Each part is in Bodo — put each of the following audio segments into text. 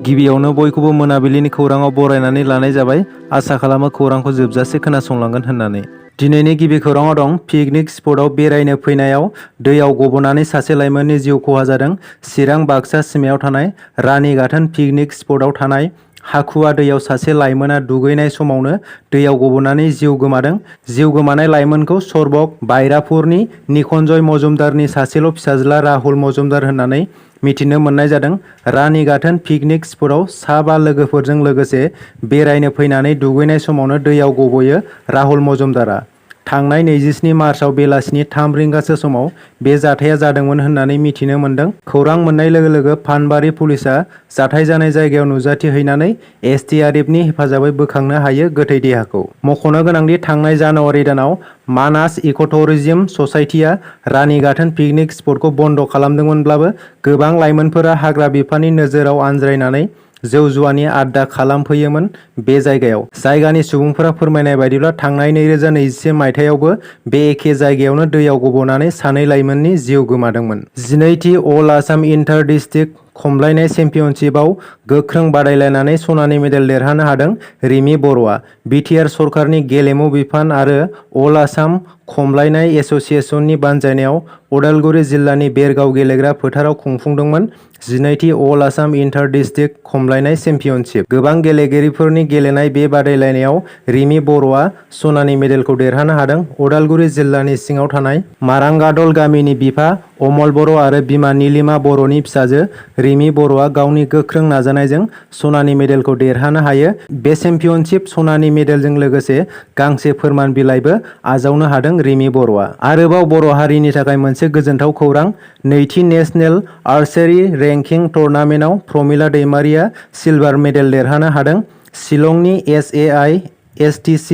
गिबियावनो बयखौबो मोनाबिलिनि खौराङाव बरायनानै लानाय जाबाय। आसा खालामो खौरांखौ जोबजासे खोनासंलांगोन होननानै। दिनैनि गिबि खौराङाव दं पिकनिक स्पटआव बेरायनो फैनायाव दैयाव गबनानै सासे लाइमोननि जिउ खहा जादों। चिरां बाक्सा सिमायाव थानाय रानीगाथोन पिकनिक स्पटआव थानाय हाखुवा दैयाव सासे लाइमोना दुगैनाय समावनो दैयाव गबनानै जिउ गोमादों। जिउ गोमानाय लाइमोनखौ सरबक बायरापुरनि निखनजय मजुमदारनि सासेल' फिसाज्ला राहुल मजुमदार होननानै मिथिनो मोननाय जादों। रानीगाथोन पिकनिक स्पटआव 5 लोगोफोरजों लोगोसे बेरायनो फैनानै दुगैनाय समावनो दैयाव गबयो राहुल मजुमदारा। थांनाय 27 मार्चआव बेलासिनि 3 रिंगासो समाव बे जाथाया जादोंमोन होननानै मिथिनो मोन्दों। खौरां मोननाय लोगो लोगो फानबारि पुलिसआ जाथाय जानाय जायगायाव नुजाथिहैनानै एसडीआरएफनि हेफाजाबै बोखांनो हायो गोथै देहाखौ। मख'नो गोनांदि थांनाय जानुवारि दानाव मानास इक'टुरिज्म ससाइटिया रानीगाथोन पिकनिक स्पटखौ बन्द' खालामदोंमोनब्लाबो गोबां लाइमोनफोरा हाग्रा बिफाननि नोजोराव आनज्रायनानै जौ जुवानि आड्डा खालामफैयोमोन बे जायगायाव। जायगानि सुबुंफोरा फोरमायनाय बायदिब्ला थांनाय 2021 मायथाइयावबो बे एखे जायगायावनो दैयाव गबनानै सानै लाइमोननि जिउ गोमादोंमोन। 12थि अल आसाम इन्टार डिस्ट्रिक्ट खमलायनाय चेम्पियनशिपआव गोख्रों बादायलायनानै सनानि मेडेल देरहानो हादों रिमि बर'आ। बिटिआर सरकारनि गेलेमु बिफान आरो अल आसाम खमलायनाय एस'सिएशननि बानजायनायाव उदालगुरि जिल्लानि बेरगाव गेलेग्रा फोथाराव खुंफुंदोंमोन 12थि अल आसाम इन्टार डिस्ट्रिक्ट खमलायनाय चेम्पियनशिप। गोबां गेलेगिरिफोरनि गेलेनाय बे बादायलायनायाव रिमि बर'आ सनानि मेडेलखौ देरहानो हादों। उदालगुरि जिल्लानि सिङाव थानाय मारांगादल गामिनि बिफा अमल बर' आरो बिमा नीलिमा बर'नि फिसाजो रिमि बर'आ गावनि गोख्रों नाजानायजों सनानि मेडेलखौ देरहानो हायो। बे चेम्पियनशिप सनानि मेडेलजों लोगोसे गांसे फोरमान बिलाइबो आजावनो हादों रिमि बर'आ। आरोबाव बर' हारिनि थाखाय मोनसे गोजोनथाव खौरां। नैथि नेशनेल आर्चारी रेंकिं टुर्नामेन्टआव प्रमिला दैमारिया सिलभार मेडेल देरहानो हादों। शिलंनि SAISTC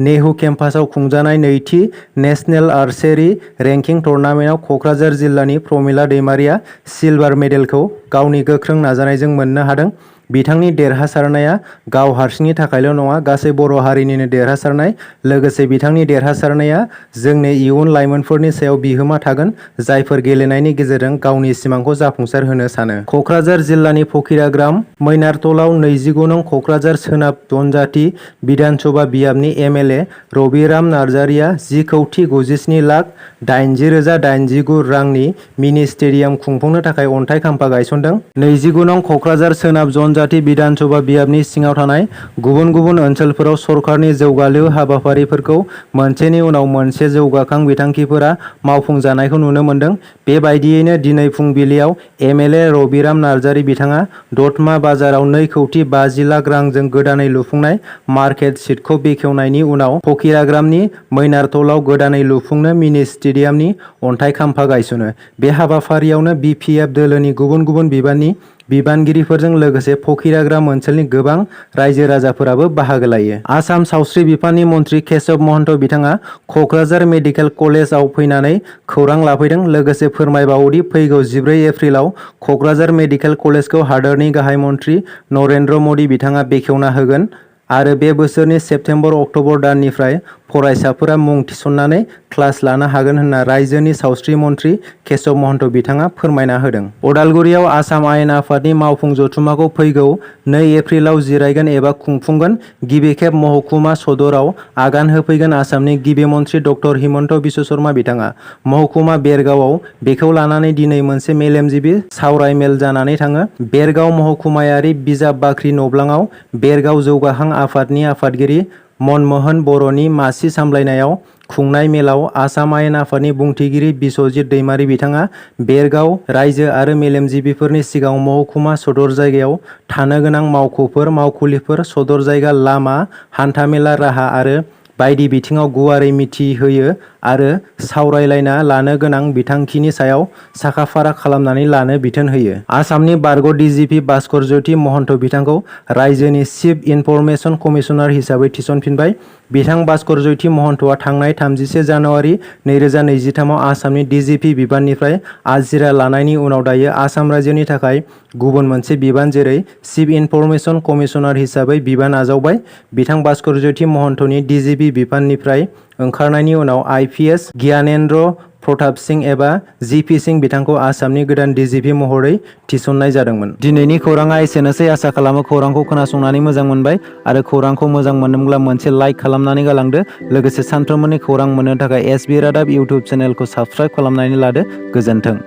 नेहु केम्पासआव खुंजानाय नैथि नेशनेल आर्चेरी रेंकिं टुर्नामेन्टआव क'क्राझार जिल्लानि प्रमिला दैमारिया सिलभार मेडेलखौ गावनि गोख्रों नाजानायजों मोननो हादों। बिथांनि देरहासारनाया गाव हारसिंनि थाखायल' नङा, गासै बर' हारिनिनो देरहासारनाय। लोगोसे बिथांनि देरहासारनाया जोंनि इयुन लाइमोनफोरनि सायाव बिहोमा थागोन, जायफोर गेलेनायनि गेजेरजों गावनि सिमांखौ जाफुंसार होनो सानो। क'क्राझार जिल्लानि फकिराग्राम मैनारतलाव 29 नं क'क्राझार सोनाब जनजाति बिधान सभा बियाबनि MLA रबिराम नार्जारिया 10,97,80,089 रांनि मिनि स्टेडियाम खुंफुंनो थाखाय अन्थाइ खाम्फा गायसनदों। 29 नं क'क्राझार सोनाब जनजाति बिधान सभा बियाबनि सिङाव थानाय गुबुन गुबुन ओनसोलफोराव सरकारनि जौगालु हाबाफारिफोरखौ मोनसेनि उनाव मोनसे जौगाखां बिथांखिफोरा मावफुंजानायखौ नुनो मोन्दों। बेबायदियैनो दिनै फुंबिलियाव MLA रबिराम नार्जारि बिथाङा दतमा बाजाराव 2,50,00,000 रांजों गोदानै लुफुंनाय मार्केट सिटखौ बेखेवनायनि उनाव फकिराग्रामनि मैनारतलाव गोदानै लुफुंनो मिनि स्टेडियामनि अन्थाइ खाम्फा गायसनो। बे हाबाफारियावनो BPF दोलोनि गुबुन गुबुन बिबाननि बिबानगिरिफोरजों लोगोसे फकिराग्राम ओनसोलनि गोबां रायजो राजाफोराबो बाहागो लायो। आसाम सावस्रि बिफाननि मन्थ्रि केशब महन्त बिथाङा क'क्राझार मेडिकेल कलेजआव फैनानै खौरां लाफैदों। लोगोसे फोरमायबावोदि फैगौ 14 एप्रिलाव क'क्राझार मेडिकेल कलेजखौ हादोरनि गाहाय मन्थ्रि नरेन्द्र मदि बिथाङा बेखेवना होगोन आरो बे बोसोरनि सेप्तेम्बर-अक्ट'बर दाननिफ्राय फरायसाफोरा मुं थिसननानै क्लास लानो हागोन होनना रायजोनि सावस्रि मन्थ्रि केशब महन्त बिथाङा फोरमायना होदों। उदालगुरियाव आसाम आयेन आफादनि मावफुं जथुम्माखौ फैगौ 2 एप्रिलाव जिरायगोन एबा खुंफुंगोन। गिबि खेब महकुमा सदराव आगान होफैगोन आसामनि गिबि मन्थ्रि डक्टर हिमन्त बिश्व शर्मा बिथाङा। महकुमा बेरगावआव बेखौ लानानै दिनै मोनसे मेलेमजिबि सावरायमेल जानानै थाङो। बेरगाव महकुमायारि बिजाब बाख्रि नब्लाङाव बेरगाव जौगाखां आफादनि आफादगिरि मनमोहन बर'नि मासि सामलायनायाव खुंनाय मेलाव आसाम आयेन आफादनि बुंथिगिरि बिस्वजित दैमारि बिथाङा बेरगाव रायजो आरो मेलेमजिबिफोरनि सिगाङाव महकुमा सदर जायगायाव थानो गोनां मावख'फोर, मावखुलिफोर, सदर जायगा, लामा, हान्थामेला राहा आरो बायदि बिथिङाव गुवारै मिथिहोयो आरो सावरायलायना लानो गोनां बिथांखिनि सायाव साखा-फारा खालामनानै लानो बिथोन होयो। आसामनि बारग' DGP भास्कर ज्योति महन्त बिथांखौ रायजोनि चिफ इनफरमेशन कमिशनार हिसाबै थिसनफिनबाय। बिथां भास्कर ज्योति महन्तआ थांनाय 31 जानुवारि 2023 आव आसामनि DGP बिबाननिफ्राय आजिरा लानायनि उनाव दायो आसाम रायजोनि थाखाय गुबुन मोनसे बिबान जेरै चिफ इनफरमेशन कमिशनार हिसाबै बिबान आजावबाय। बिथां भास्कर ज्योति महन्तनि DGP DGP बिफाननिफ्राय ओंखारनायनि उनाव IPS ज्ञानेन्द्र प्रताप सिंह एबा GP सिंह बिथांखौ आसामनि गोदान DGP महरै थिसननाय जादोंमोन। दिनैनि खौराङा एसेनोसै। आसा खालामो खौरांखौ खोनासंनानै मोजां मोनबाय आरो खौरांखौ मोजां मोनदोंब्ला मोनसे लाइक खालामनानै गालांदो। लोगोसे सानफ्रोमबोनि खौरां मोननो थाखाय SB रादाब इउटुब चेनेलखौ साबस्क्राइब खालामनानै लादो। गोजोन्थों।